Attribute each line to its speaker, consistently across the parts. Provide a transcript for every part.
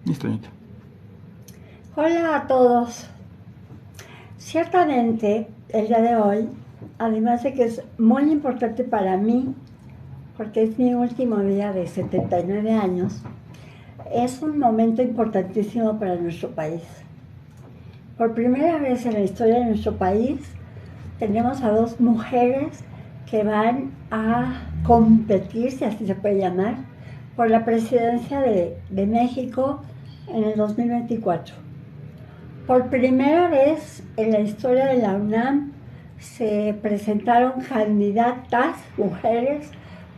Speaker 1: Listo, Anita.
Speaker 2: Hola a todos. Ciertamente, el día de hoy, además de que es muy importante para mí, porque es mi último día de 79 años, es un momento importantísimo para nuestro país. Por primera vez en la historia de nuestro país, tenemos a dos mujeres que van a competir, si así se puede llamar, por la presidencia de México en el 2024. Por primera vez en la historia de la UNAM se presentaron candidatas mujeres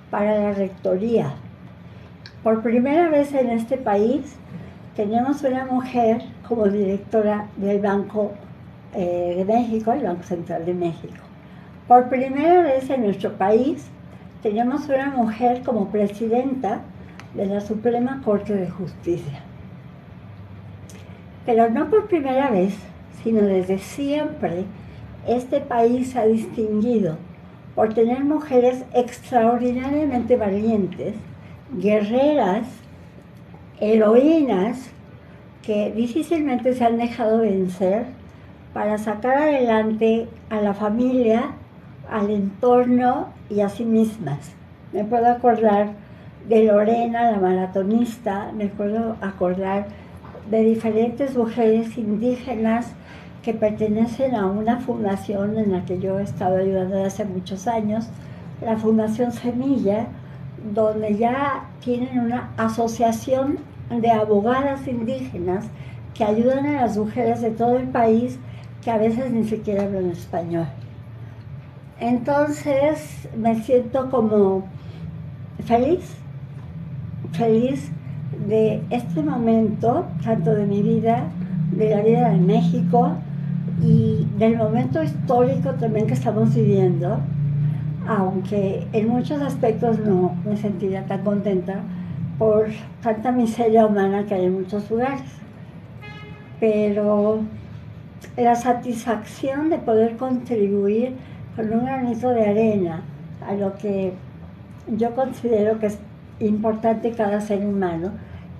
Speaker 2: para la rectoría. Por primera vez en este país tenemos una mujer como directora del Banco de México, el Banco Central de México. Por primera vez en nuestro país tenemos una mujer como presidenta de la Suprema Corte de Justicia. Pero no por primera vez, sino desde siempre, este país se ha distinguido por tener mujeres extraordinariamente valientes, guerreras, heroínas, que difícilmente se han dejado vencer para sacar adelante a la familia, al entorno y a sí mismas. Me puedo acordar de Lorena, la maratonista, me puedo acordar de diferentes mujeres indígenas que pertenecen a una fundación en la que yo he estado ayudando desde hace muchos años, la Fundación Semilla, donde ya tienen una asociación de abogadas indígenas que ayudan a las mujeres de todo el país que a veces ni siquiera hablan español. Entonces me siento como feliz de este momento, tanto de mi vida, de la vida de México y del momento histórico también que estamos viviendo, aunque en muchos aspectos no me sentiría tan contenta por tanta miseria humana que hay en muchos lugares. Pero la satisfacción de poder contribuir con un granito de arena a lo que yo considero que es importante cada ser humano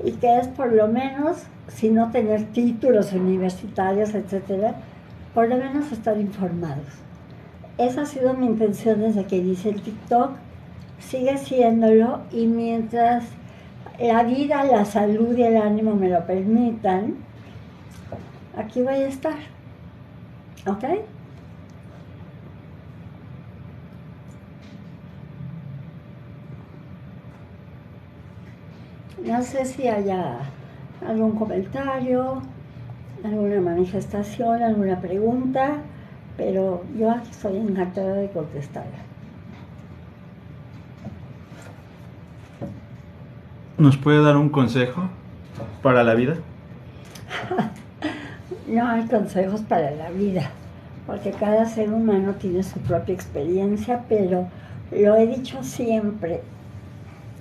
Speaker 2: y que es por lo menos, si no tener títulos universitarios, etcétera, por lo menos estar informados. Esa ha sido mi intención desde que hice el TikTok, sigue siéndolo, y mientras la vida, la salud y el ánimo me lo permitan, aquí voy a estar. ¿Ok? No sé si haya algún comentario, alguna manifestación, alguna pregunta, pero yo aquí estoy encantada de contestar.
Speaker 1: ¿Nos puede dar un consejo para la vida?
Speaker 2: No hay consejos para la vida, porque cada ser humano tiene su propia experiencia, pero lo he dicho siempre.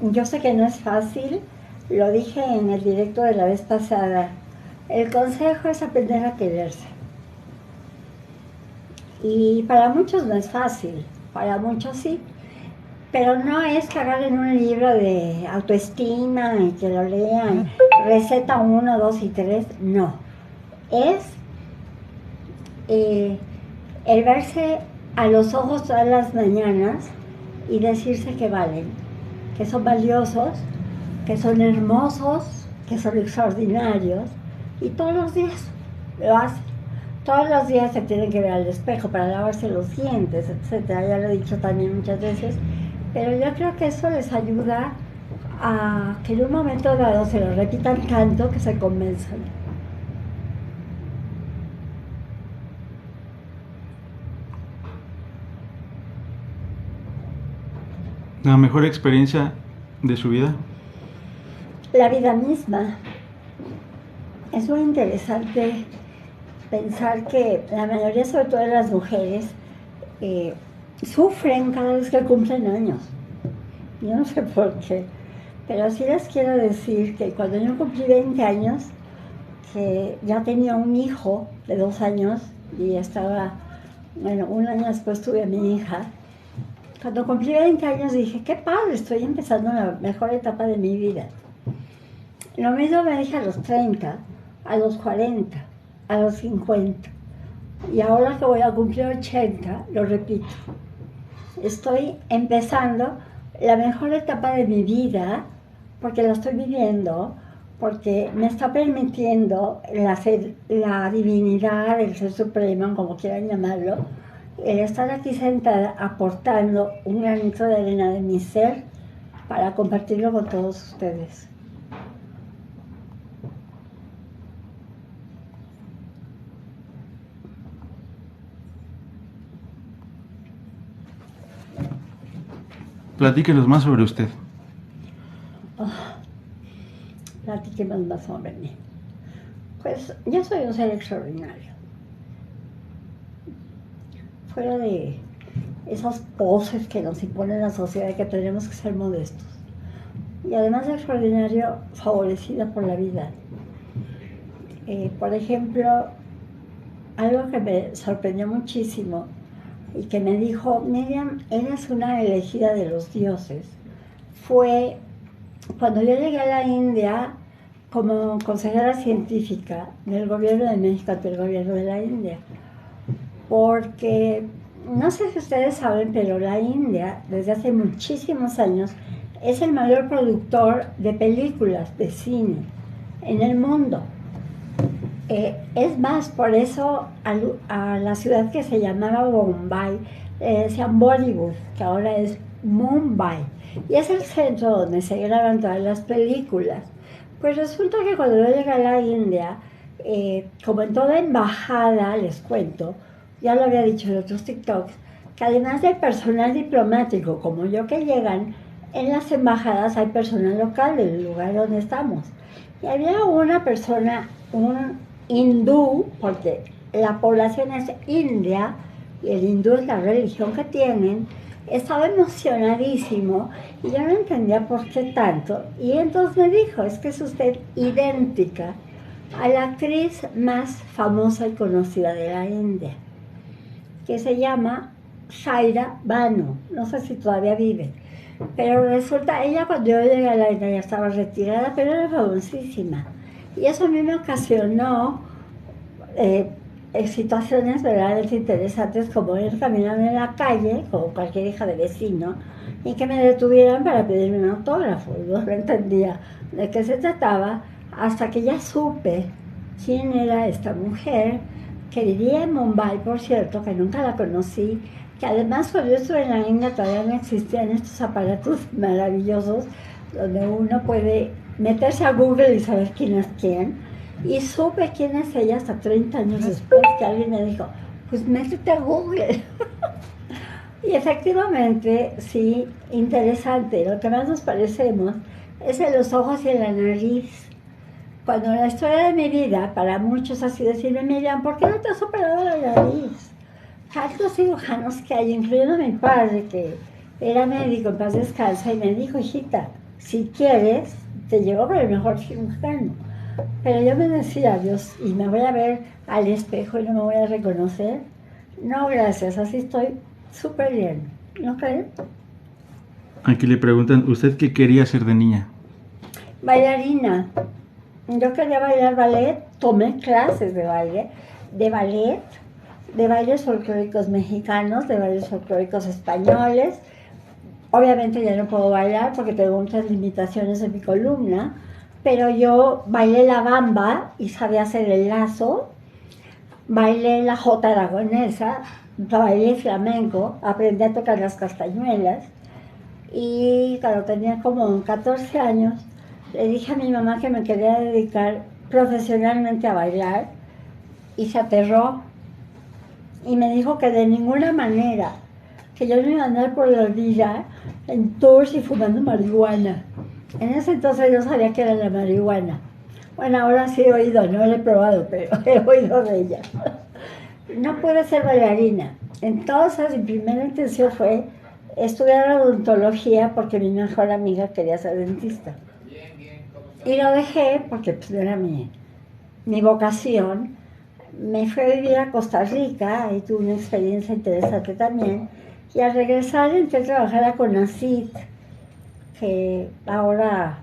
Speaker 2: Yo sé que no es fácil, lo dije en el directo de la vez pasada. El consejo es aprender a quererse. Y para muchos no es fácil, para muchos sí. Pero no es que agarren un libro de autoestima y que lo lean, receta 1, 2 y 3, no. Es el verse a los ojos todas las mañanas y decirse que valen, que son valiosos, que son hermosos, que son extraordinarios, y todos los días lo hacen. Todos los días se tienen que ver al espejo para lavarse los dientes, etcétera. Ya lo he dicho también muchas veces, pero yo creo que eso les ayuda a que en un momento dado se lo repitan tanto que se convenzan.
Speaker 1: ¿La mejor experiencia de su vida?
Speaker 2: La vida misma. Es muy interesante pensar que la mayoría, sobre todo de las mujeres, sufren cada vez que cumplen años. Yo no sé por qué, pero sí les quiero decir que cuando yo cumplí 20 años, que ya tenía un hijo de 2 años y estaba, bueno, un año después tuve a mi hija. Cuando cumplí 20 años dije, qué padre, estoy empezando la mejor etapa de mi vida. Lo mismo me dije a los 30, a los 40, a los 50. Y ahora que voy a cumplir 80, lo repito. Estoy empezando la mejor etapa de mi vida, porque la estoy viviendo, porque me está permitiendo la divinidad, el ser supremo, como quieran llamarlo, el estar aquí sentada aportando un granito de arena de mi ser para compartirlo con todos ustedes.
Speaker 1: Platíquenos más sobre usted.
Speaker 2: Platiquemos más sobre mí. Pues yo soy un ser extraordinario. Fuera de esas poses que nos impone la sociedad, que tenemos que ser modestos. Y además de extraordinario, favorecida por la vida. Por ejemplo, algo que me sorprendió muchísimo y que me dijo: Miriam, eres una elegida de los dioses, fue cuando yo llegué a la India como consejera científica del gobierno de México ante el gobierno de la India. Porque no sé si ustedes saben, pero la India desde hace muchísimos años es el mayor productor de películas, de cine en el mundo. Es más, por eso a la ciudad que se llamaba Bombay decían Bollywood, que ahora es Mumbai, y es el centro donde se graban todas las películas. Pues resulta que cuando yo llegué a la India, como en toda embajada, les cuento, ya lo había dicho en otros TikToks, que además del personal diplomático como yo que llegan, en las embajadas hay personal local del lugar donde estamos. Y había una persona, un hindú, porque la población es india y el hindú es la religión que tienen, estaba emocionadísimo y yo no entendía por qué tanto. Y entonces me dijo: es que es usted idéntica a la actriz más famosa y conocida de la India, que se llama Shaira Banu, no sé si todavía vive. Pero resulta, ella cuando yo llegué a la India ya estaba retirada, pero era famosísima. Y eso a mí me ocasionó situaciones verdaderamente interesantes, como ir caminando en la calle, como cualquier hija de vecino, y que me detuvieran para pedirme un autógrafo. Yo no entendía de qué se trataba, hasta que ya supe quién era esta mujer, que vivía en Mumbai, por cierto, que nunca la conocí, que además cuando yo estuve en la India todavía no existían estos aparatos maravillosos donde uno puede meterse a Google y saber quién es quién. Y supe quién es ella hasta 30 años después, que alguien me dijo: pues métete a Google. Y efectivamente, sí, interesante. Lo que más nos parecemos es en los ojos y en la nariz. Cuando la historia de mi vida, para muchos, ha sido decirme: Miriam, ¿por qué no te has operado la nariz? Tantos cirujanos que hay, incluyendo a mi padre, que era médico, en paz descansa, y me dijo: hijita, si quieres, te llevo con el mejor cirujano. Pero yo me decía: Dios, ¿y me voy a ver al espejo y no me voy a reconocer? No, gracias, así estoy súper bien. ¿No creen?
Speaker 1: Aquí le preguntan, ¿usted qué quería ser de niña?
Speaker 2: Bailarina. Yo quería bailar ballet, tomé clases de baile, de ballet, de bailes folclóricos mexicanos, de bailes folclóricos españoles. Obviamente ya no puedo bailar porque tengo muchas limitaciones en mi columna, pero yo bailé la bamba y sabía hacer el lazo, bailé la jota aragonesa, bailé flamenco, aprendí a tocar las castañuelas, y cuando tenía como 14 años le dije a mi mamá que me quería dedicar profesionalmente a bailar, y se aterró y me dijo que de ninguna manera, que yo no iba a andar por la vida en tours y fumando marihuana. En ese entonces yo sabía que era la marihuana. Bueno, ahora sí he oído, no la he probado, pero he oído de ella. No pude ser bailarina. Entonces mi primera intención fue estudiar odontología, porque mi mejor amiga quería ser dentista. Y lo dejé porque pues, era mi vocación. Me fui a vivir a Costa Rica, ahí tuve una experiencia interesante también. Y al regresar entré a trabajar a CONACYT, que ahora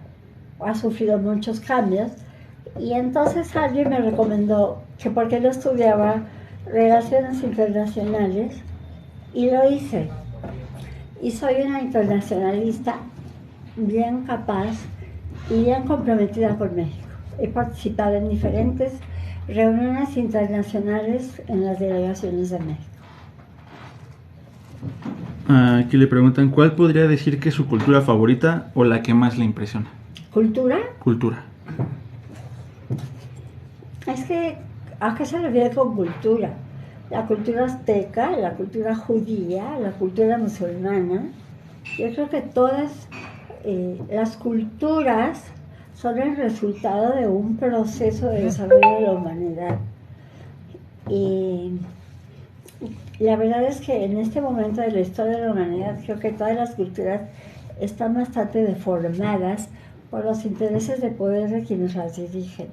Speaker 2: ha sufrido muchos cambios. Y entonces alguien me recomendó que porque yo estudiaba relaciones internacionales y lo hice. Y soy una internacionalista bien capaz y bien comprometida con México. He participado en diferentes reuniones internacionales en las delegaciones de México.
Speaker 1: Aquí le preguntan, ¿cuál podría decir que es su cultura favorita o la que más le impresiona?
Speaker 2: ¿Cultura?
Speaker 1: Cultura.
Speaker 2: Es que, ¿a qué se refiere con cultura? La cultura azteca, la cultura judía, la cultura musulmana. Yo creo que todas las culturas son el resultado de un proceso de desarrollo de la humanidad. Y la verdad es que en este momento de la historia de la humanidad creo que todas las culturas están bastante deformadas por los intereses de poder de quienes las dirigen.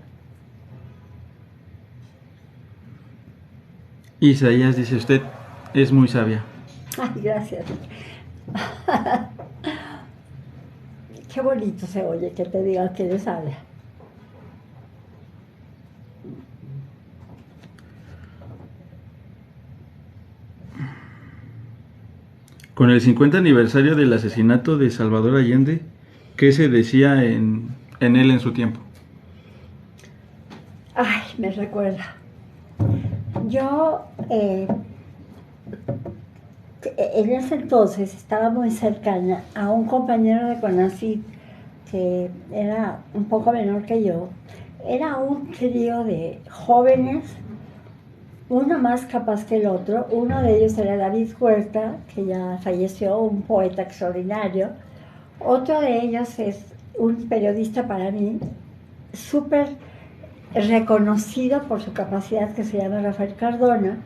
Speaker 1: Isaías dice, usted es muy sabia.
Speaker 2: Ay, gracias. Qué bonito se oye que te digan que eres sabia.
Speaker 1: Con el 50 aniversario del asesinato de Salvador Allende, ¿qué se decía en él en su tiempo?
Speaker 2: Ay, me recuerda. Yo en ese entonces estaba muy cercana a un compañero de CONACYT que era un poco menor que yo. Era un trío de jóvenes, uno más capaz que el otro. Uno de ellos era David Huerta, que ya falleció, un poeta extraordinario. Otro de ellos es un periodista para mí, súper reconocido por su capacidad, que se llama Rafael Cardona,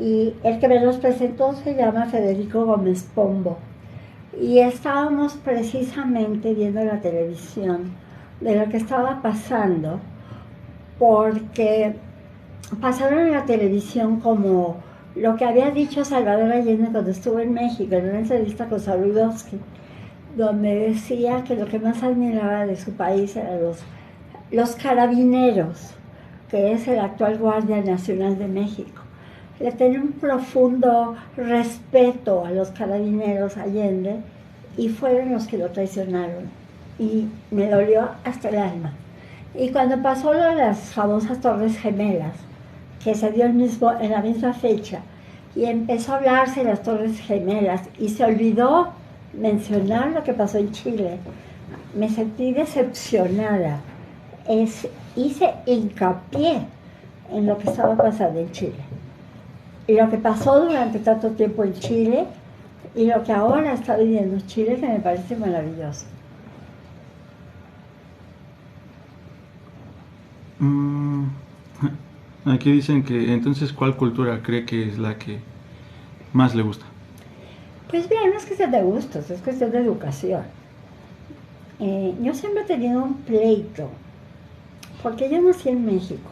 Speaker 2: y el que me los presentó se llama Federico Gómez Pombo. Y estábamos precisamente viendo la televisión de lo que estaba pasando, porque pasaron en la televisión como lo que había dicho Salvador Allende cuando estuvo en México, en una entrevista con Saludowski, donde decía que lo que más admiraba de su país eran los carabineros, que es el actual Guardia Nacional de México. Le tenía un profundo respeto a los carabineros Allende y fueron los que lo traicionaron. Y me dolió hasta el alma. Y cuando pasó lo de las famosas Torres Gemelas, que se dio en la misma fecha, y empezó a hablarse de las Torres Gemelas y se olvidó mencionar lo que pasó en Chile, me sentí decepcionada. Hice hincapié en lo que estaba pasando en Chile. Y lo que pasó durante tanto tiempo en Chile y lo que ahora está viviendo Chile, que me parece maravilloso.
Speaker 1: Aquí dicen que entonces, ¿cuál cultura cree que es la que más le gusta?
Speaker 2: Pues bien, no es cuestión de gustos, es cuestión de educación. Yo siempre he tenido un pleito, porque yo nací en México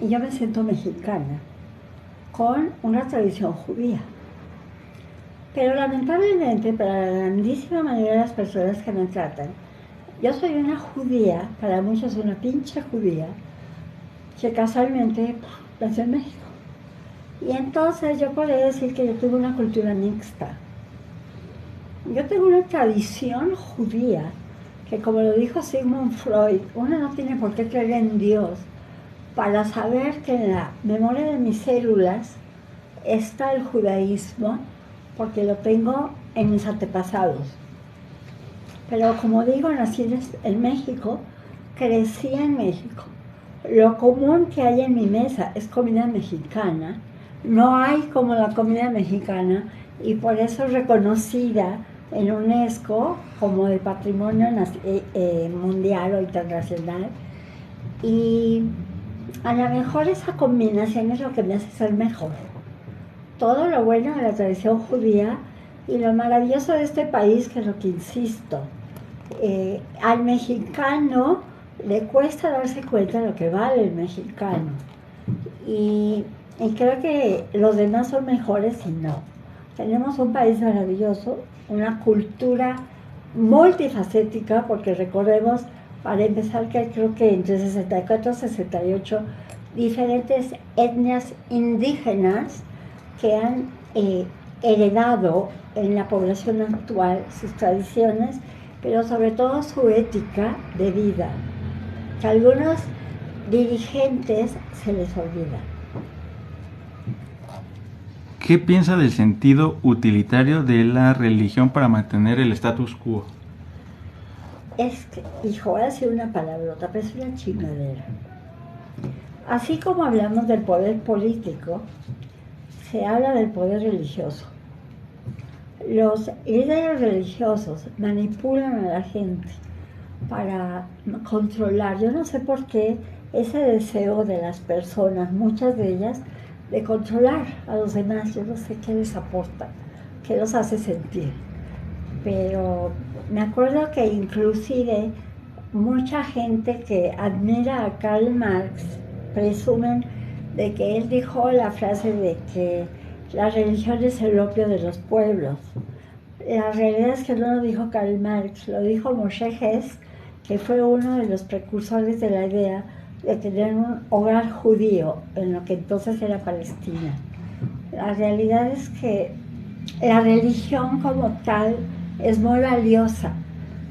Speaker 2: y yo me siento mexicana, con una tradición judía. Pero lamentablemente para la grandísima mayoría de las personas que me tratan, yo soy una judía, para muchos una pinche judía, que casualmente nació en México. Y entonces yo podría decir que yo tuve una cultura mixta. Yo tengo una tradición judía, que como lo dijo Sigmund Freud, uno no tiene por qué creer en Dios para saber que en la memoria de mis células está el judaísmo, porque lo tengo en mis antepasados. Pero como digo, nací en México, crecí en México. Lo común que hay en mi mesa es comida mexicana. No hay como la comida mexicana y por eso es reconocida en UNESCO como de patrimonio mundial o internacional. Y a lo mejor esa combinación es lo que me hace ser mejor. Todo lo bueno de la tradición judía y lo maravilloso de este país, que es lo que insisto, al mexicano le cuesta darse cuenta de lo que vale el mexicano. Y creo que los demás son mejores y no. Tenemos un país maravilloso, una cultura multifacética, porque recordemos, para empezar, que creo que entre 64 y 68 diferentes etnias indígenas que han heredado en la población actual sus tradiciones, pero sobre todo su ética de vida, que a algunos dirigentes se les olvida.
Speaker 1: ¿Qué piensa del sentido utilitario de la religión para mantener el status quo?
Speaker 2: Es que, hijo, voy a decir una palabrota, pero es una chingadera. Así como hablamos del poder político, se habla del poder religioso. Los líderes religiosos manipulan a la gente para controlar. Yo no sé por qué ese deseo de las personas, muchas de ellas, de controlar a los demás. Yo no sé qué les aporta, qué los hace sentir. Pero me acuerdo que inclusive mucha gente que admira a Karl Marx presumen de que él dijo la frase de que la religión es el opio de los pueblos. La realidad es que no lo dijo Karl Marx, lo dijo Moshe Hess, que fue uno de los precursores de la idea de tener un hogar judío en lo que entonces era Palestina. La realidad es que la religión como tal es muy valiosa.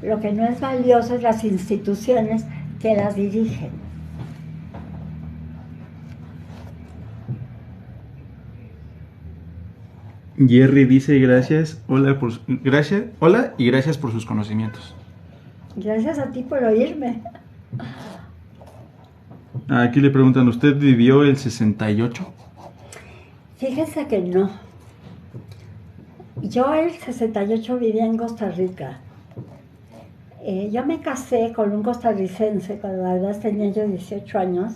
Speaker 2: Lo que no es valioso es las instituciones que las dirigen.
Speaker 1: Jerry dice gracias, hola y gracias por sus conocimientos.
Speaker 2: Gracias a ti por oírme.
Speaker 1: Aquí le preguntan, ¿usted vivió el 68?
Speaker 2: Fíjese que no. Yo el 68 vivía en Costa Rica. Yo me casé con un costarricense cuando además tenía yo 18 años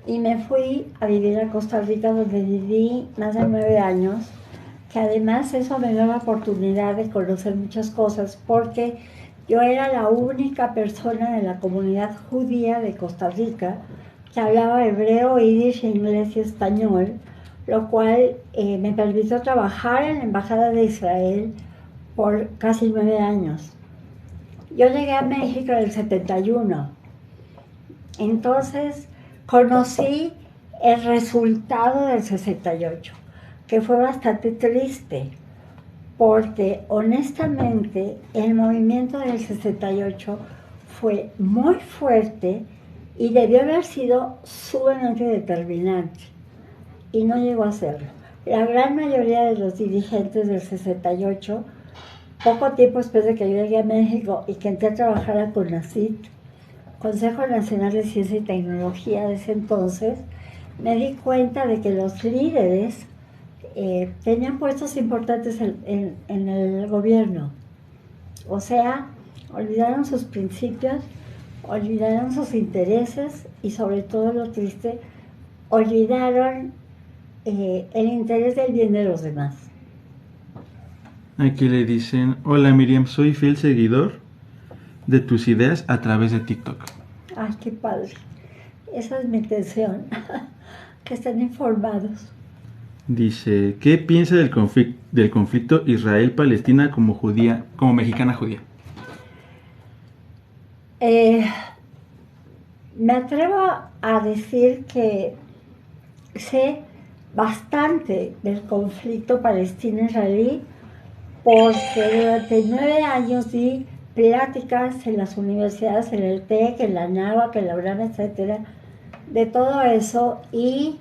Speaker 2: y me fui a vivir a Costa Rica, donde viví más de 9 años, que además eso me dio la oportunidad de conocer muchas cosas, porque yo era la única persona de la comunidad judía de Costa Rica que hablaba hebreo, yiddish, inglés y español, lo cual me permitió trabajar en la Embajada de Israel por casi 9 años. Yo llegué a México en el 71, entonces conocí el resultado del 68, que fue bastante triste, porque honestamente el movimiento del 68 fue muy fuerte y debió haber sido sumamente determinante, y no llegó a serlo. La gran mayoría de los dirigentes del 68, poco tiempo después de que yo llegué a México y que entré a trabajar a CONACYT, Consejo Nacional de Ciencia y Tecnología de ese entonces, me di cuenta de que los líderes tenían puestos importantes en el gobierno. O sea, olvidaron sus principios, olvidaron sus intereses y, sobre todo lo triste, olvidaron el interés del bien de los demás.
Speaker 1: Aquí le dicen, hola Miriam, soy fiel seguidor de tus ideas a través de TikTok.
Speaker 2: Ay, qué padre. Esa es mi intención, que estén informados.
Speaker 1: Dice, ¿qué piensa del conflicto Israel-Palestina como mexicana judía?
Speaker 2: Me atrevo a decir que sé bastante del conflicto palestino-israelí, porque durante 9 años di pláticas en las universidades, en el TEC, en la NAHUAC, en la UNAM, etcétera, de todo eso, y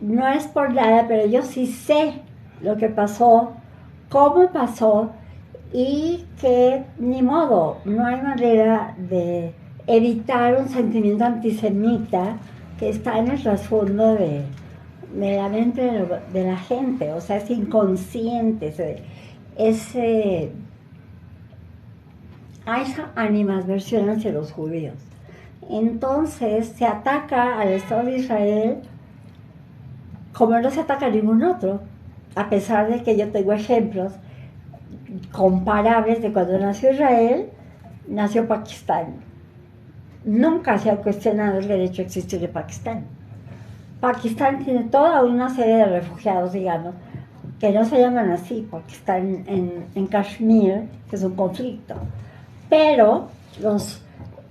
Speaker 2: no es por nada, pero yo sí sé lo que pasó, cómo pasó, y que ni modo, no hay manera de evitar un sentimiento antisemita que está en el trasfondo de la mente de la gente. O sea, es inconsciente, hay esa animadversión hacia los judíos. Entonces se ataca al Estado de Israel como no se ataca a ningún otro, a pesar de que yo tengo ejemplos comparables de cuando nació Israel, nació Pakistán. Nunca se ha cuestionado el derecho a existir de Pakistán. Pakistán tiene toda una serie de refugiados, digamos, que no se llaman así porque están en Kashmir, que es un conflicto. Pero los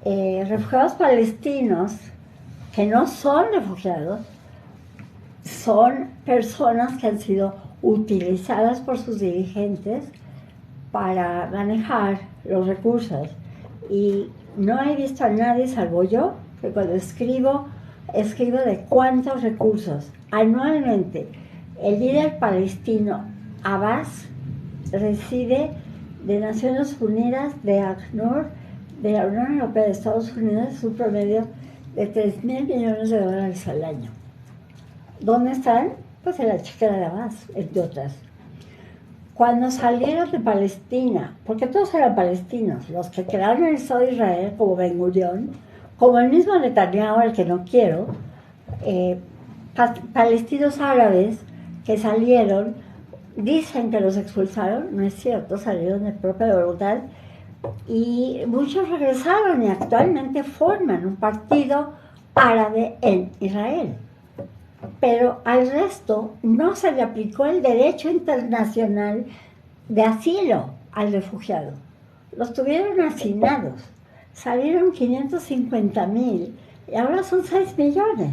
Speaker 2: refugiados palestinos, que no son refugiados, son personas que han sido utilizadas por sus dirigentes para manejar los recursos. Y no he visto a nadie, salvo yo, que cuando escribo de cuántos recursos anualmente el líder palestino Abbas recibe de Naciones Unidas, de ACNUR, de la Unión Europea, de Estados Unidos, es un promedio de 3.000 millones de dólares al año. ¿Dónde están? Pues en la chequera de Abbas, entre otras. Cuando salieron de Palestina, porque todos eran palestinos, los que crearon el Estado de Israel, como Ben Gurión, como el mismo Netanyahu, al que no quiero, palestinos árabes que salieron, dicen que los expulsaron, no es cierto, salieron de propia voluntad, y muchos regresaron y actualmente forman un partido árabe en Israel. Pero al resto no se le aplicó el derecho internacional de asilo al refugiado. Los tuvieron hacinados. Salieron 550,000 y ahora son 6 millones.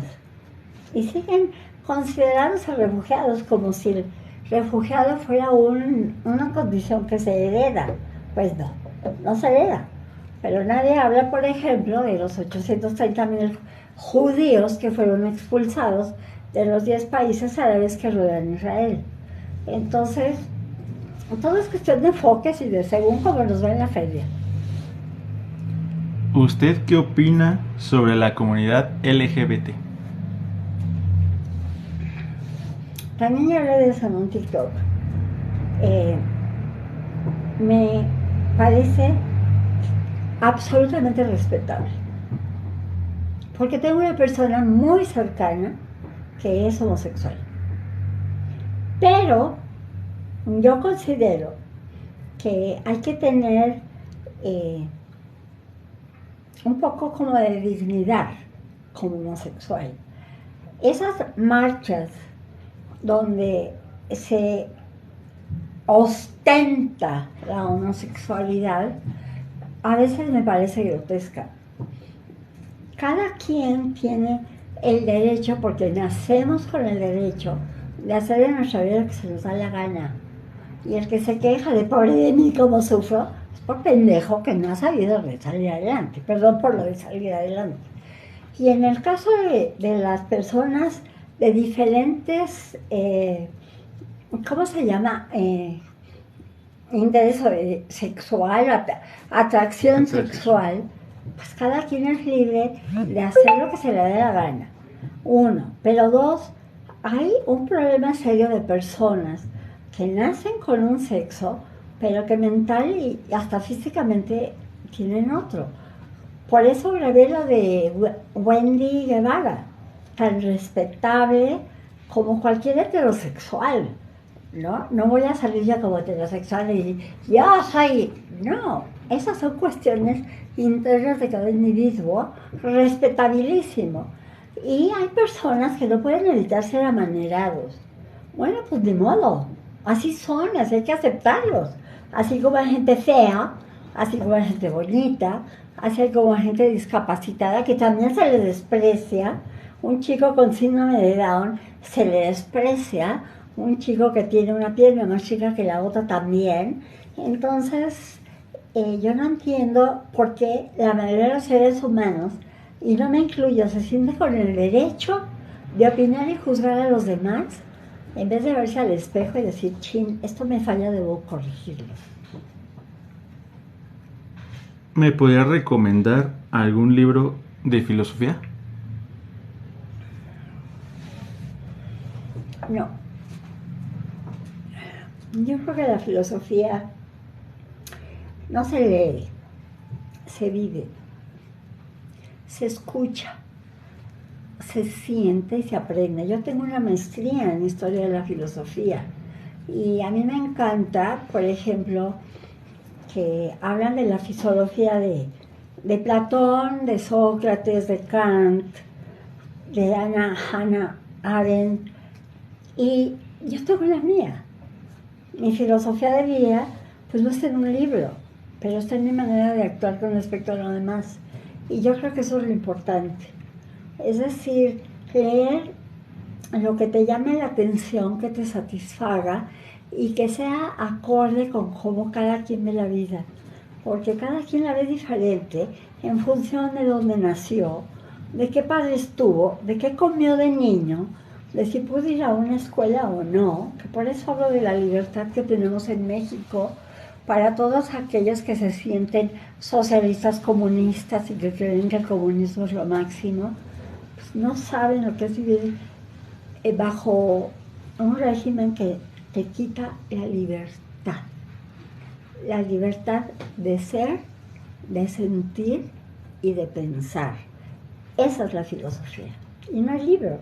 Speaker 2: Y siguen considerándose refugiados como si el refugiado fuera una condición que se hereda. Pues no, no se hereda. Pero nadie habla, por ejemplo, de los 830,000 judíos que fueron expulsados de los 10 países árabes que rodean Israel. Entonces, todo es cuestión de enfoques y de según cómo nos va en la feria.
Speaker 1: ¿Usted qué opina sobre la comunidad LGBT?
Speaker 2: También ya hablé de eso en un TikTok. Me parece absolutamente respetable. Porque tengo una persona muy cercana que es homosexual. Pero yo considero que hay que tener un poco como de dignidad como homosexual. Esas marchas donde se ostenta la homosexualidad a veces me parece grotesca. Cada quien tiene el derecho, porque nacemos con el derecho de hacer en nuestra vida lo que se nos da la gana. Y el que se queja de pobre de mí como sufro, es por pendejo que no ha sabido de salir adelante. Perdón por lo de salir adelante. Y en el caso de las personas de diferentes, ¿cómo se llama? Interés sexual, atracción sexual, pues cada quien es libre de hacer lo que se le dé la gana. Uno, pero dos, hay un problema serio de personas que nacen con un sexo, pero que mental y hasta físicamente tienen otro. Por eso grabé lo de Wendy Guevara, tan respetable como cualquier heterosexual, ¿no? No voy a salir ya como heterosexual y yo soy... No, esas son cuestiones internas de cada individuo, respetabilísimo. Y hay personas que no pueden evitar ser amanerados. Bueno, pues ni modo, así son, así hay que aceptarlos. Así como hay gente fea, así como hay gente bonita, así como hay gente discapacitada que también se le desprecia. Un chico con síndrome de Down se le desprecia, un chico que tiene una pierna más chica que la otra también. Entonces, yo no entiendo por qué la mayoría de los seres humanos, y no me incluyo, se siente con el derecho de opinar y juzgar a los demás, en vez de verse al espejo y decir, chin, esto me falla, debo corregirlo.
Speaker 1: ¿Me podría recomendar algún libro de filosofía?
Speaker 2: No. Yo creo que la filosofía no se lee, se vive, se escucha, se siente y se aprende. Yo tengo una maestría en historia de la filosofía y a mí me encanta, por ejemplo, que hablan de la filosofía de Platón, de Sócrates, de Kant, de Hannah Arendt, y yo tengo la mía. Mi filosofía de vida, pues no está en un libro, pero está en mi manera de actuar con respecto a lo demás. Y yo creo que eso es lo importante. Es decir, leer lo que te llame la atención, que te satisfaga y que sea acorde con cómo cada quien ve la vida. Porque cada quien la ve diferente en función de dónde nació, de qué padres tuvo, de qué comió de niño, de si pudo ir a una escuela o no, que por eso hablo de la libertad que tenemos en México para todos aquellos que se sienten socialistas, comunistas y que creen que el comunismo es lo máximo, pues no saben lo que es vivir bajo un régimen que te quita la libertad de ser, de sentir y de pensar. Esa es la filosofía, y no el libro.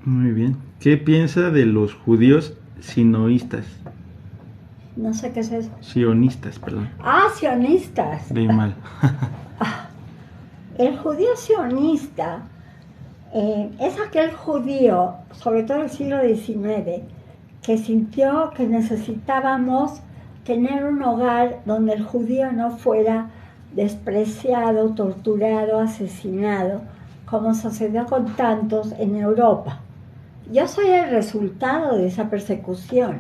Speaker 1: Muy bien. ¿Qué piensa de los judíos sinoístas?
Speaker 2: No sé qué es eso.
Speaker 1: Sionistas, perdón.
Speaker 2: Ah, sionistas.
Speaker 1: Leí mal.
Speaker 2: El judío sionista es aquel judío, sobre todo del siglo XIX, que sintió que necesitábamos tener un hogar donde el judío no fuera despreciado, torturado, asesinado, como sucedió con tantos en Europa. Yo soy el resultado de esa persecución.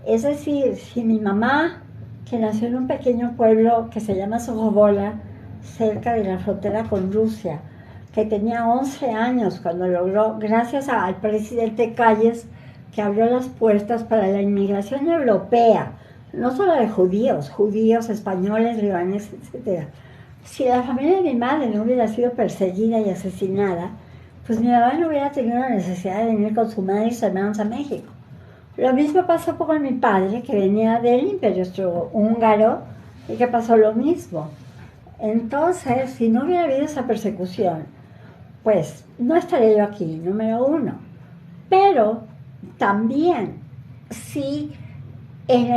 Speaker 2: Es decir, si mi mamá, que nació en un pequeño pueblo que se llama Sojobola, cerca de la frontera con Rusia, que tenía 11 años cuando logró, gracias al presidente Calles, que abrió las puertas para la inmigración europea, no solo de judíos, españoles, libaneses, etc. Si la familia de mi madre no hubiera sido perseguida y asesinada, pues mi mamá no hubiera tenido la necesidad de venir con su madre y sus hermanos a México. Lo mismo pasó con mi padre, que venía del Imperio Austrohúngaro, y que pasó lo mismo. Entonces, si no hubiera habido esa persecución, pues no estaría yo aquí, número uno. Pero también, si en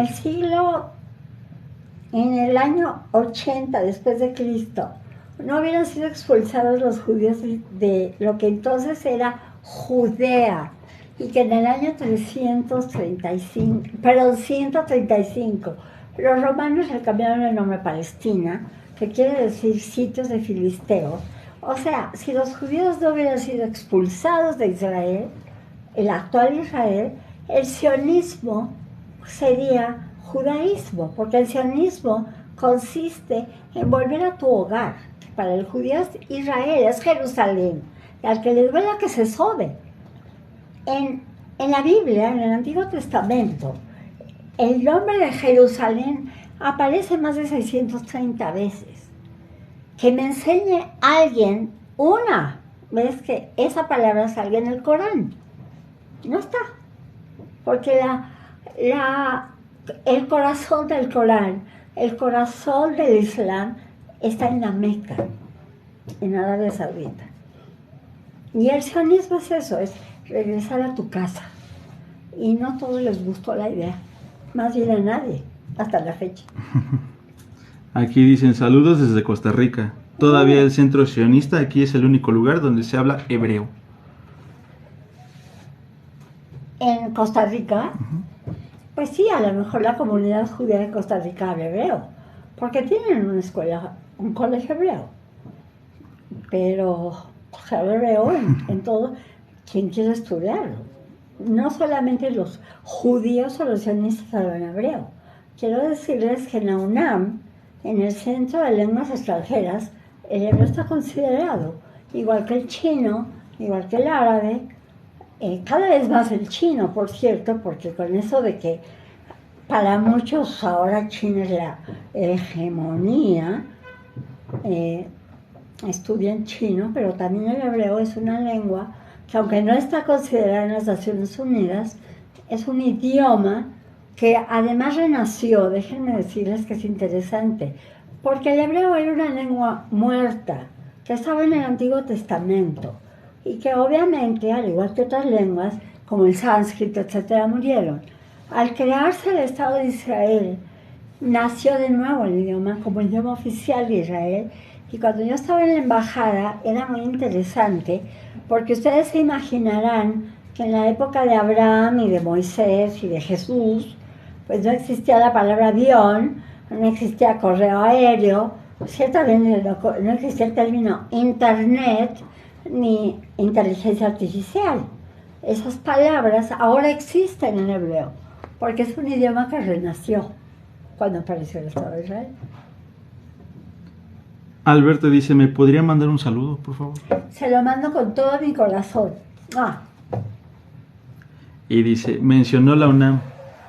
Speaker 2: el año 80 después de Cristo, no hubieran sido expulsados los judíos de lo que entonces era Judea, y que en el año 135, los romanos le cambiaron el nombre a Palestina, que quiere decir sitios de filisteos. O sea, si los judíos no hubieran sido expulsados de Israel, el actual Israel, el sionismo sería judaísmo, porque el sionismo consiste en volver a tu hogar. Para el judío Israel es Jerusalén, y al que le duela que se sobe. En la Biblia, en el Antiguo Testamento, el nombre de Jerusalén aparece más de 630 veces. Que me enseñe alguien una vez que esa palabra salga en el Corán. No está. Porque el corazón del Corán, el corazón del Islam, está en la Meca, en Arabia Saudita. Y el sionismo es eso, es regresar a tu casa. Y no a todos les gustó la idea, más bien a nadie, hasta la fecha.
Speaker 1: Aquí dicen saludos desde Costa Rica. Todavía el centro sionista aquí es el único lugar donde se habla hebreo.
Speaker 2: En Costa Rica, pues sí, a lo mejor la comunidad judía de Costa Rica habla hebreo, porque tienen una escuela, un colegio hebreo. Pero se habla hebreo en todo, quien quiere estudiarlo. No solamente los judíos o los sionistas hablan hebreo. Quiero decirles que en la UNAM, en el Centro de Lenguas Extranjeras, el hebreo está considerado, igual que el chino, igual que el árabe, cada vez más el chino, por cierto, porque con eso de que para muchos ahora China es la hegemonía, estudian chino, pero también el hebreo es una lengua que, aunque no está considerada en las Naciones Unidas, es un idioma que además renació. Déjenme decirles que es interesante, porque el hebreo era una lengua muerta, que estaba en el Antiguo Testamento, y que obviamente, al igual que otras lenguas, como el sánscrito, etcétera, murieron. Al crearse el Estado de Israel, nació de nuevo el idioma como idioma oficial de Israel. Y cuando yo estaba en la embajada era muy interesante, porque ustedes se imaginarán que en la época de Abraham y de Moisés y de Jesús, pues no existía la palabra avión, no existía correo aéreo, ciertamente no existía el término internet ni inteligencia artificial. Esas palabras ahora existen en hebreo, porque es un idioma que renació cuando apareció el Estado de Israel.
Speaker 1: Alberto dice, ¿me podría mandar un saludo, por favor?
Speaker 2: Se lo mando con todo mi corazón.
Speaker 1: Y dice, mencionó la UNAM.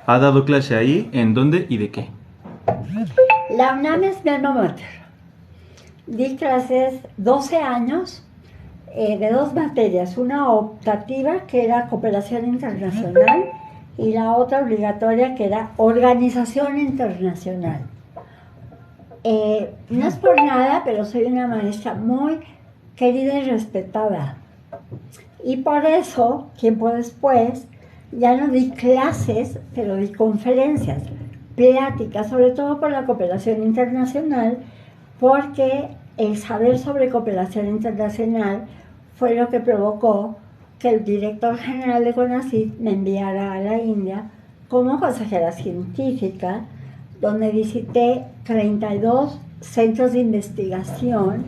Speaker 1: ¿Ha dado clase ahí? ¿En dónde y de qué?
Speaker 2: La UNAM es mi alma mater. Di clases 12 años de dos materias, una optativa que era cooperación internacional y la otra obligatoria que era organización internacional. No es por nada, pero soy una maestra muy querida y respetada. Y por eso, tiempo después, ya no di clases, pero di conferencias, pláticas, sobre todo por la cooperación internacional, porque el saber sobre cooperación internacional fue lo que provocó que el director general de CONACYT me enviara a la India como consejera científica, donde visité 32 centros de investigación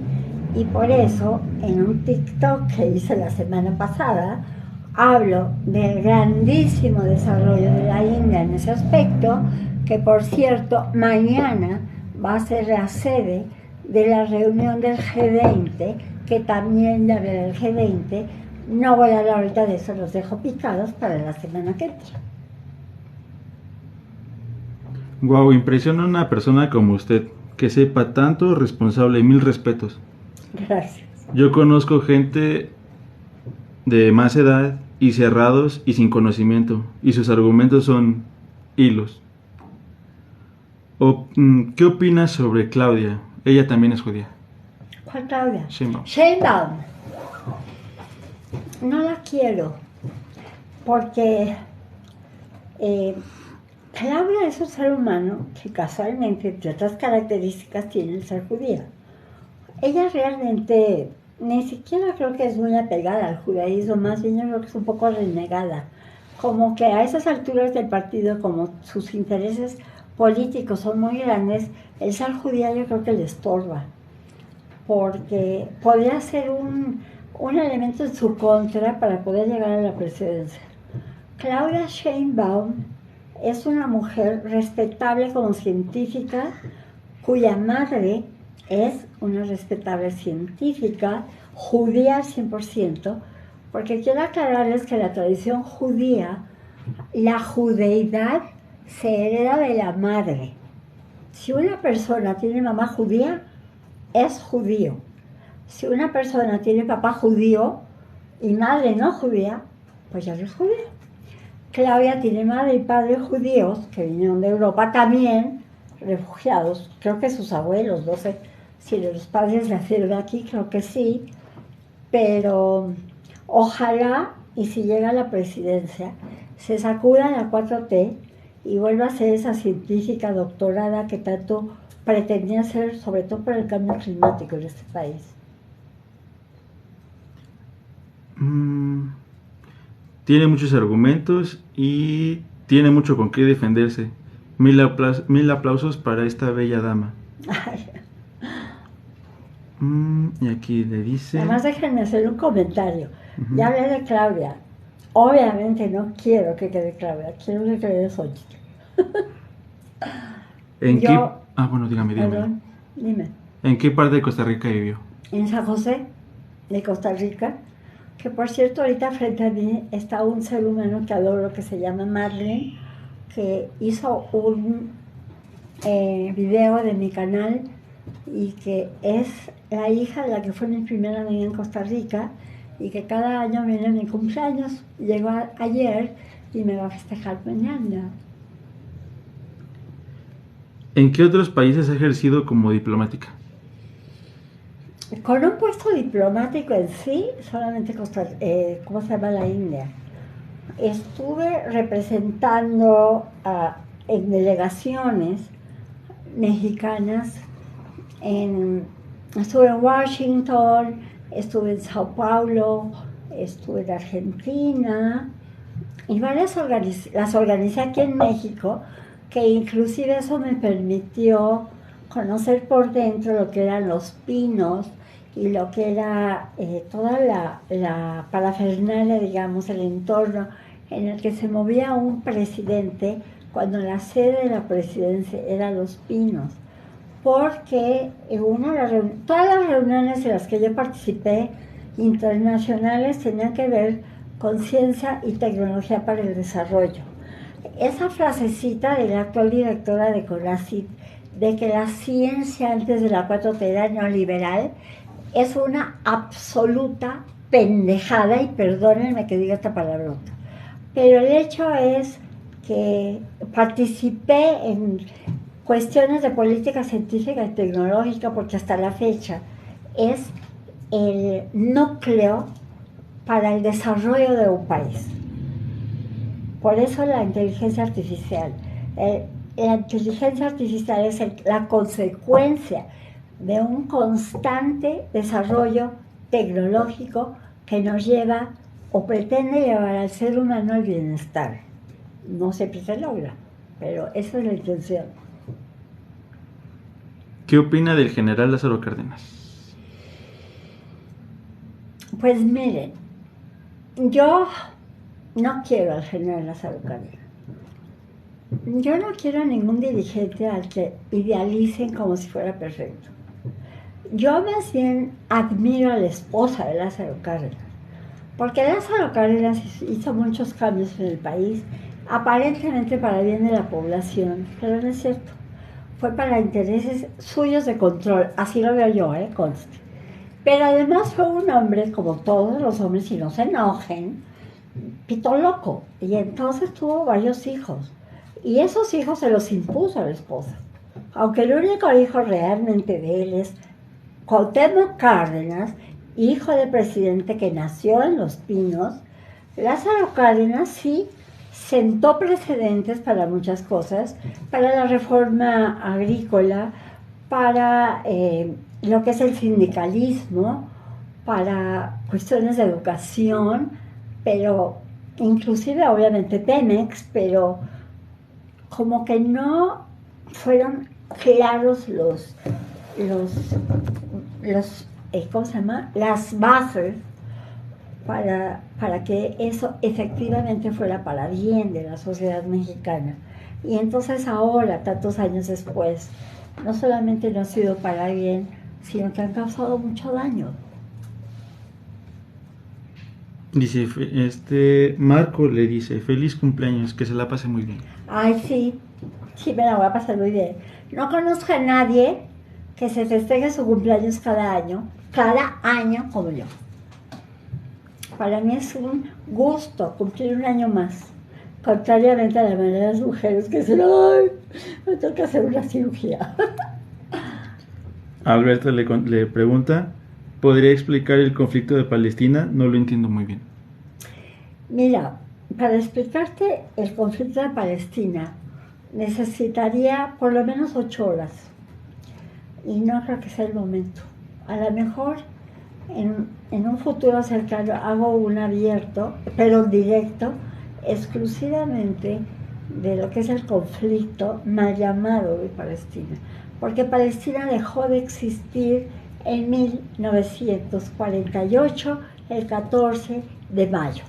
Speaker 2: y por eso en un TikTok que hice la semana pasada hablo del grandísimo desarrollo de la India en ese aspecto, que por cierto mañana va a ser la sede de la reunión del G20, que también ya verá el G20. No voy a hablar ahorita de eso, los dejo picados para la semana que entra.
Speaker 1: Wow, impresiona una persona como usted, que sepa tanto, responsable, mil respetos.
Speaker 2: Gracias.
Speaker 1: Yo conozco gente de más edad y cerrados y sin conocimiento, y sus argumentos son hilos. ¿Qué opinas sobre Claudia? Ella también es judía.
Speaker 2: ¿Cuál Claudia?
Speaker 1: Sheinbaum.
Speaker 2: Sheinbaum. No la quiero, porque Claudia es un ser humano que casualmente, entre otras características, tiene el ser judía. Ella realmente ni siquiera creo que es muy apegada al judaísmo, más bien yo creo que es un poco renegada. Como que a esas alturas del partido, como sus intereses políticos son muy grandes, el ser judía yo creo que le estorba, porque podría ser un elemento en su contra para poder llegar a la presidencia. Claudia Sheinbaum es una mujer respetable como científica, cuya madre es una respetable científica, judía al 100%, porque quiero aclararles que la tradición judía, la judeidad se hereda de la madre. Si una persona tiene mamá judía, es judío. Si una persona tiene papá judío y madre no judía, pues ya no es judío. Claudia tiene madre y padre judíos que vinieron de Europa también, refugiados. Creo que sus abuelos, no sé si los padres nacieron aquí, creo que sí. Pero ojalá, y si llega a la presidencia, se sacuda la 4T y vuelva a ser esa científica doctorada que tanto pretendía ser, sobre todo por el cambio climático en este país.
Speaker 1: Tiene muchos argumentos y tiene mucho con qué defenderse. Mil aplausos para esta bella dama. Y aquí le dice...
Speaker 2: Además déjenme hacer un comentario. Ya hablé de Claudia. Obviamente no quiero que quede Claudia, quiero que quede Xochitl.
Speaker 1: Bueno, dígame.
Speaker 2: Perdón, dime.
Speaker 1: ¿En qué parte de Costa Rica vivió?
Speaker 2: En San José, de Costa Rica, que por cierto ahorita frente a mí está un ser humano que adoro que se llama Marlene, que hizo un video de mi canal y que es la hija de la que fue mi primera amiga en Costa Rica y que cada año viene a mi cumpleaños. Llegó ayer y me va a festejar mañana.
Speaker 1: ¿En qué otros países ha ejercido como diplomática?
Speaker 2: Con un puesto diplomático en sí, solamente ¿cómo se llama? La India. Estuve representando en delegaciones mexicanas, estuve en Washington, estuve en Sao Paulo, estuve en Argentina, y varias las organicé aquí en México, que inclusive eso me permitió conocer por dentro lo que eran los pinos y lo que era toda la parafernalia, digamos, el entorno en el que se movía un presidente cuando la sede de la presidencia era Los Pinos. Porque todas las reuniones en las que yo participé internacionales tenían que ver con ciencia y tecnología para el desarrollo. Esa frasecita de la actual directora de CONACYT, de que la ciencia antes de la 4T era neoliberal, es una absoluta pendejada, y perdónenme que diga esta palabrota. Pero el hecho es que participé en cuestiones de política científica y tecnológica porque hasta la fecha es el núcleo para el desarrollo de un país. Por eso la inteligencia artificial. La inteligencia artificial es la consecuencia de un constante desarrollo tecnológico que nos lleva o pretende llevar al ser humano al bienestar. No siempre se logra, pero esa es la intención.
Speaker 1: ¿Qué opina del general Lázaro Cárdenas?
Speaker 2: Pues miren, yo no quiero al general Lázaro Cárdenas. Yo no quiero a ningún dirigente al que idealicen como si fuera perfecto. Yo más bien admiro a la esposa de Lázaro Cárdenas, porque Lázaro Cárdenas hizo muchos cambios en el país, aparentemente para el bien de la población, pero no es cierto. Fue para intereses suyos de control, así lo veo yo, conste. Pero además fue un hombre, como todos los hombres, y no se enojen, pito loco. Y entonces tuvo varios hijos. Y esos hijos se los impuso a la esposa. Aunque el único hijo realmente de él es Cuauhtémoc Cárdenas, hijo del presidente que nació en Los Pinos, Lázaro Cárdenas sí sentó precedentes para muchas cosas, para la reforma agrícola, para lo que es el sindicalismo, para cuestiones de educación, pero inclusive obviamente Pemex, pero como que no fueron claros ¿cómo se llama? Las bases para que eso efectivamente fuera para bien de la sociedad mexicana. Y entonces ahora, tantos años después, no solamente no ha sido para bien, sino que han causado mucho daño.
Speaker 1: Dice, Marco le dice, feliz cumpleaños, que se la pase muy bien.
Speaker 2: Ay, sí me la voy a pasar muy bien. No conozco a nadie que se festeje su cumpleaños cada año como yo. Para mí es un gusto cumplir un año más, contrariamente a la mayoría de las mujeres que dicen, ay, me toca hacer una cirugía.
Speaker 1: Alberto le pregunta, ¿podría explicar el conflicto de Palestina? No lo entiendo muy bien.
Speaker 2: Mira, para explicarte el conflicto de Palestina necesitaría por lo menos 8 horas y no creo que sea el momento. A lo mejor en un futuro cercano hago un abierto, pero directo, exclusivamente de lo que es el conflicto mal llamado de Palestina. Porque Palestina dejó de existir en 1948, el 14 de mayo.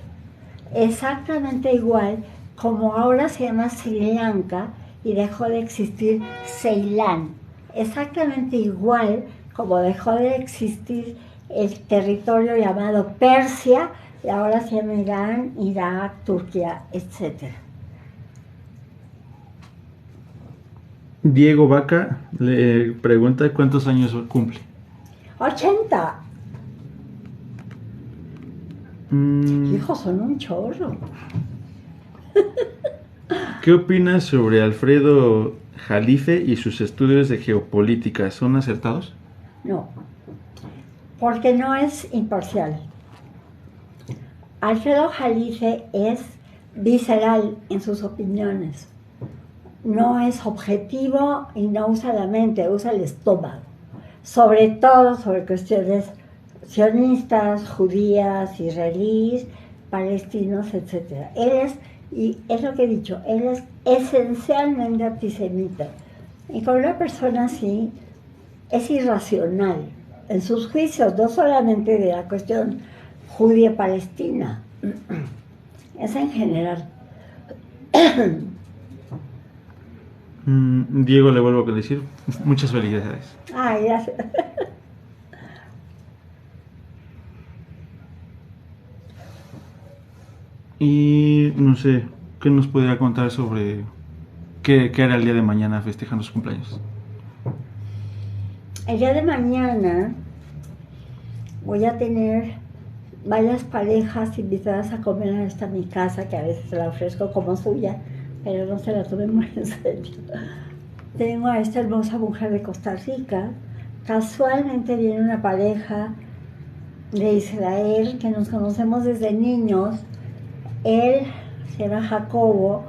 Speaker 2: Exactamente igual como ahora se llama Sri Lanka y dejó de existir Ceilán. Exactamente igual como dejó de existir el territorio llamado Persia y ahora se llama Irán, Irak, Turquía, etc.
Speaker 1: Diego Vaca le pregunta cuántos años cumple.
Speaker 2: 80. Hijos, son un chorro.
Speaker 1: ¿Qué opinas sobre Alfredo Jalife y sus estudios de geopolítica? ¿Son acertados?
Speaker 2: No, porque no es imparcial. Alfredo Jalife es visceral en sus opiniones. No es objetivo y no usa la mente, usa el estómago. Sobre todo sobre cuestiones sionistas, judías, israelíes, palestinos, etc. Él es Y es lo que he dicho, él es esencialmente antisemita. Y con una persona así es irracional en sus juicios, no solamente de la cuestión judía-palestina, es en general.
Speaker 1: Diego, le vuelvo a decir muchas felicidades.
Speaker 2: Ay, gracias.
Speaker 1: Y no sé, ¿qué nos podría contar sobre qué hará el día de mañana festejando su cumpleaños?
Speaker 2: El día de mañana voy a tener varias parejas invitadas a comer a esta mi casa, que a veces se la ofrezco como suya, pero no se la tomen muy en serio. Tengo a esta hermosa mujer de Costa Rica. Casualmente viene una pareja de Israel que nos conocemos desde niños. Él se llama Jacobo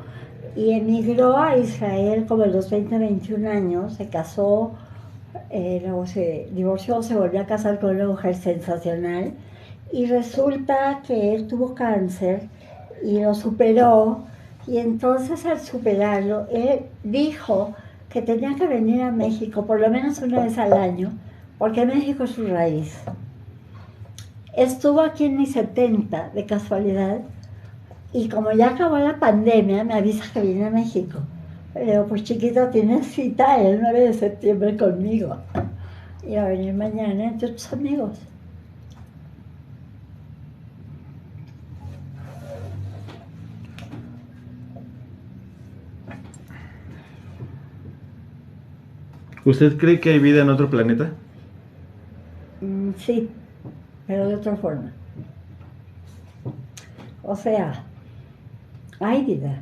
Speaker 2: y emigró a Israel como a los 20, 21 años, se casó, luego se divorció, se volvió a casar con una mujer sensacional y resulta que él tuvo cáncer y lo superó, y entonces al superarlo él dijo que tenía que venir a México por lo menos una vez al año porque México es su raíz. Estuvo aquí en mis 70 de casualidad. Y como ya acabó la pandemia, me avisa que viene a México. Le digo, pues chiquito, tienes cita el 9 de septiembre conmigo. Y va a venir mañana entre tus amigos.
Speaker 1: ¿Usted cree que hay vida en otro planeta?
Speaker 2: Sí, pero de otra forma. O sea, hay vida,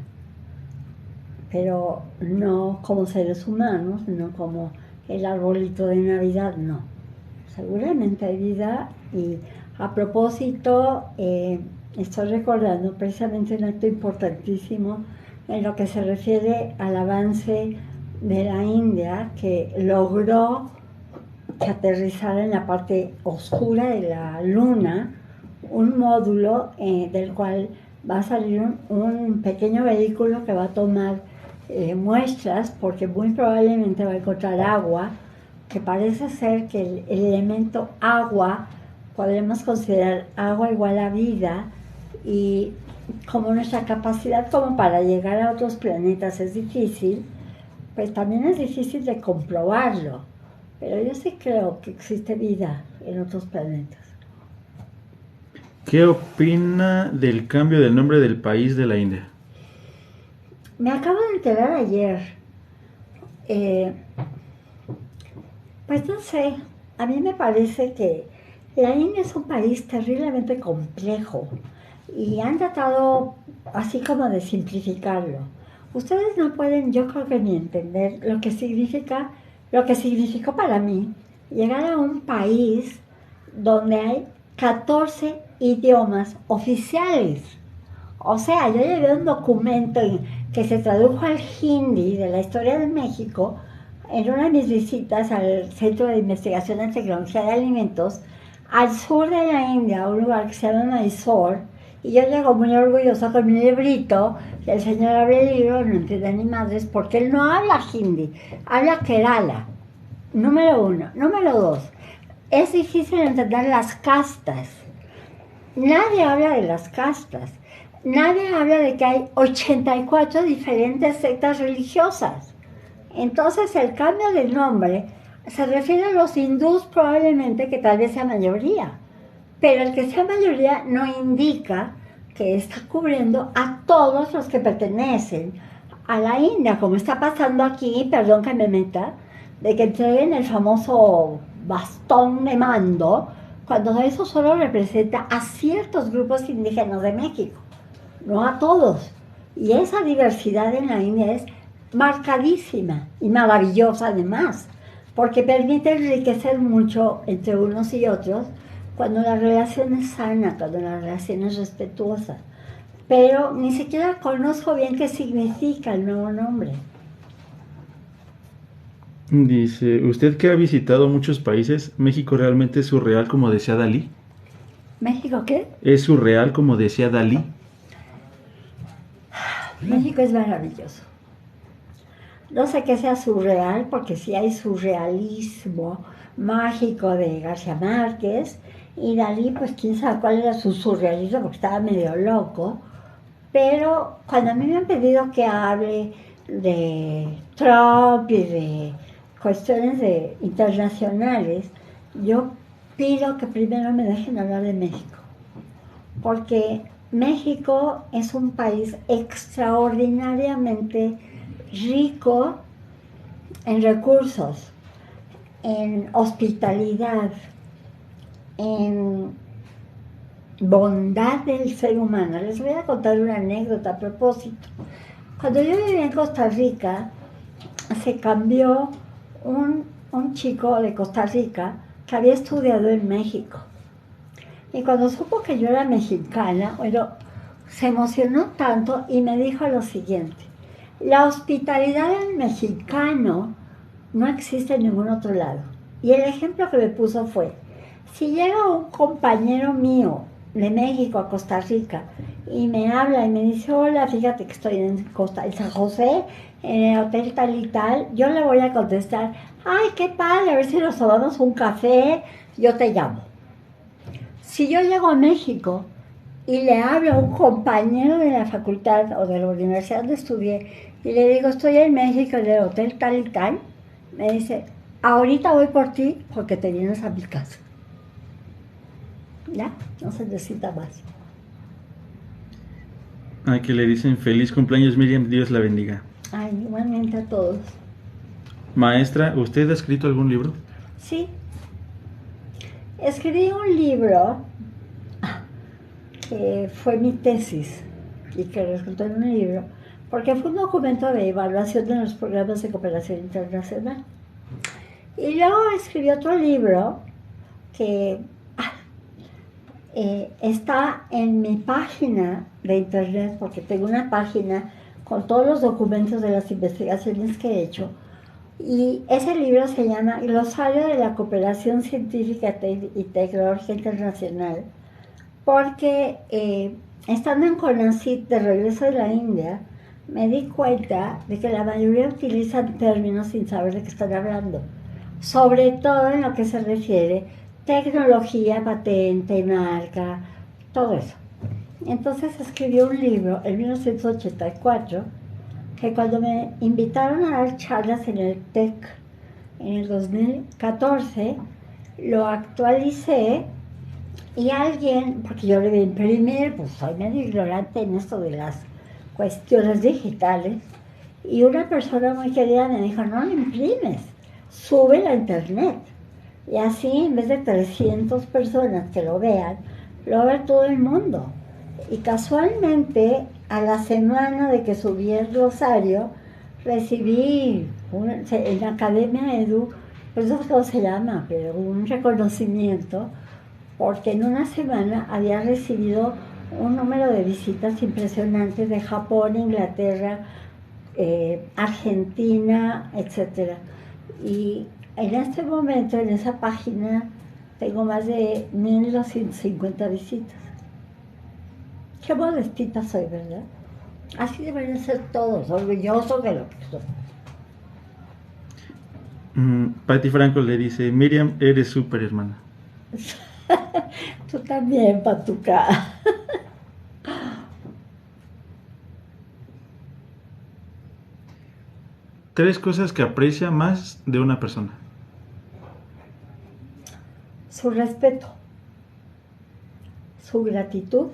Speaker 2: pero no como seres humanos, no como el arbolito de Navidad, no. Seguramente hay vida, y a propósito, estoy recordando precisamente un acto importantísimo en lo que se refiere al avance de la India, que logró que aterrizara en la parte oscura de la Luna un módulo del cual va a salir un pequeño vehículo que va a tomar muestras, porque muy probablemente va a encontrar agua, que parece ser que el elemento agua podemos considerar agua igual a vida, y como nuestra capacidad como para llegar a otros planetas es difícil, pues también es difícil de comprobarlo, pero yo sí creo que existe vida en otros planetas.
Speaker 1: ¿Qué opina del cambio del nombre del país de la India?
Speaker 2: Me acabo de enterar ayer. Pues no sé, a mí me parece que la India es un país terriblemente complejo y han tratado así como de simplificarlo. Ustedes no pueden, yo creo que ni entender lo que significó para mí llegar a un país donde hay 14 idiomas oficiales. O sea, yo llevé un documento que se tradujo al hindi de la historia de México en una de mis visitas al Centro de Investigación en Tecnología de Alimentos al sur de la India, a un lugar que se llama Mysore, y yo llego muy orgullosa con mi librito, y el señor abre el libro, no entiende ni madres, porque él no habla hindi, habla Kerala, número 1. Número 2, es difícil entender las castas. Nadie habla de las castas. Nadie habla de que hay 84 diferentes sectas religiosas. Entonces el cambio del nombre se refiere a los hindús probablemente, que tal vez sea mayoría. Pero el que sea mayoría no indica que está cubriendo a todos los que pertenecen a la India, como está pasando aquí, perdón que me meta, de que entreguen el famoso bastón de mando, cuando eso solo representa a ciertos grupos indígenas de México, no a todos. Y esa diversidad en la India es marcadísima y maravillosa además, porque permite enriquecer mucho entre unos y otros cuando la relación es sana, cuando la relación es respetuosa. Pero ni siquiera conozco bien qué significa el nuevo nombre.
Speaker 1: Dice, usted que ha visitado muchos países, ¿México realmente es surreal como decía Dalí?
Speaker 2: ¿México qué?
Speaker 1: ¿Es surreal como decía Dalí?
Speaker 2: México es maravilloso. No sé qué sea surreal, porque sí hay surrealismo mágico de García Márquez, y Dalí, pues quién sabe cuál era su surrealismo, porque estaba medio loco. Pero cuando a mí me han pedido que hable de Trump y de cuestiones internacionales, yo pido que primero me dejen hablar de México, porque México es un país extraordinariamente rico en recursos, en hospitalidad, en bondad del ser humano. Les voy a contar una anécdota a propósito. Cuando yo vivía en Costa Rica, se cambió un chico de Costa Rica que había estudiado en México. Y cuando supo que yo era mexicana, bueno, se emocionó tanto y me dijo lo siguiente: la hospitalidad del mexicano no existe en ningún otro lado. Y el ejemplo que me puso fue: si llega un compañero mío de México a Costa Rica y me habla y me dice, hola, fíjate que estoy en San José, en el hotel tal y tal, yo le voy a contestar, ay, qué padre, a ver si nos tomamos un café, yo te llamo. Si yo llego a México y le hablo a un compañero de la facultad o de la universidad donde estudié y le digo, estoy en México en el hotel tal y tal, me dice, ahorita voy por ti porque te vienes a mi casa. Ya, no se necesita más.
Speaker 1: Que le dicen feliz cumpleaños, Miriam, Dios la bendiga.
Speaker 2: Ay, igualmente a todos.
Speaker 1: Maestra, ¿usted ha escrito algún libro?
Speaker 2: Sí. Escribí un libro que fue mi tesis y que resultó en un libro, porque fue un documento de evaluación de los programas de cooperación internacional. Y luego escribí otro libro que está en mi página de internet, porque tengo una página con todos los documentos de las investigaciones que he hecho. Y ese libro se llama Glosario de la Cooperación Científica y Tecnológica Internacional, porque estando en CONACYT de regreso de la India, me di cuenta de que la mayoría utilizan términos sin saber de qué están hablando, sobre todo en lo que se refiere tecnología, patente, marca, todo eso. Entonces escribí un libro en 1984 que cuando me invitaron a dar charlas en el TEC en el 2014, lo actualicé y alguien, porque yo lo iba a imprimir, pues soy medio ignorante en esto de las cuestiones digitales, y una persona muy querida me dijo, no lo imprimes, súbelo a internet. Y así, en vez de 300 personas que lo vean, lo va a ver todo el mundo. Y casualmente, a la semana de que subí el glosario, recibí en la Academia Edu, pues no sé cómo se llama, pero un reconocimiento, porque en una semana había recibido un número de visitas impresionantes de Japón, Inglaterra, Argentina, etc. Y en este momento, en esa página, tengo más de 1.250 visitas. Qué modestita soy, ¿verdad? Así deberían ser todos, orgullosos de lo que son.
Speaker 1: Patti Franco le dice, Miriam, eres súper hermana.
Speaker 2: Tú también, Patuca.
Speaker 1: Tres cosas que aprecia más de una persona.
Speaker 2: Su respeto, su gratitud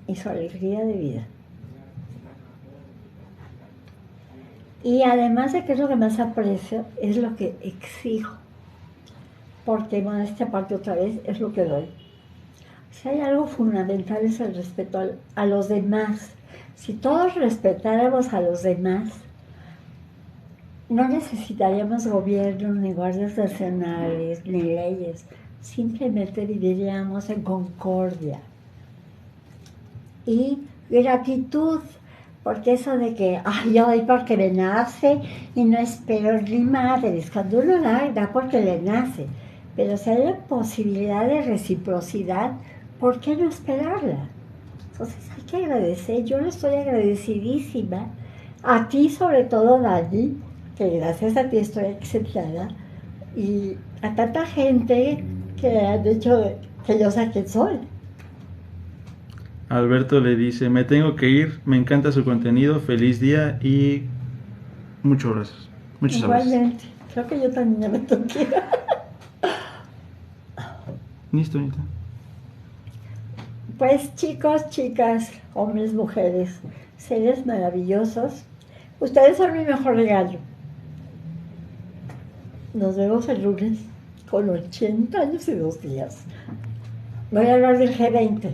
Speaker 2: y su alegría de vida. Y además de que es lo que más aprecio, es lo que exijo. Porque, bueno, esta parte otra vez es lo que doy. Si hay algo fundamental es el respeto a los demás. Si todos respetáramos a los demás, no necesitaríamos gobiernos, ni guardias nacionales, ni leyes. Simplemente viviríamos en concordia. Y gratitud, porque eso de que, ay, yo doy porque me nace y no espero ni madres. Cuando uno da porque le nace. Pero si hay la posibilidad de reciprocidad, ¿por qué no esperarla? Entonces hay que agradecer. Yo le estoy agradecidísima a ti, sobre todo, Dani, que gracias a ti estoy exentada, y a tanta gente que han hecho que yo sea quien soy.
Speaker 1: Alberto le dice, me tengo que ir, me encanta su contenido, feliz día y muchos abrazos. Muchos abrazos.
Speaker 2: Igualmente, creo que yo también ya me toqué.
Speaker 1: Listo, Anita.
Speaker 2: Pues chicos, chicas, hombres, mujeres, seres maravillosos, ustedes son mi mejor regalo. Nos vemos el lunes con 80 años y 2 días. Voy a hablar del G20.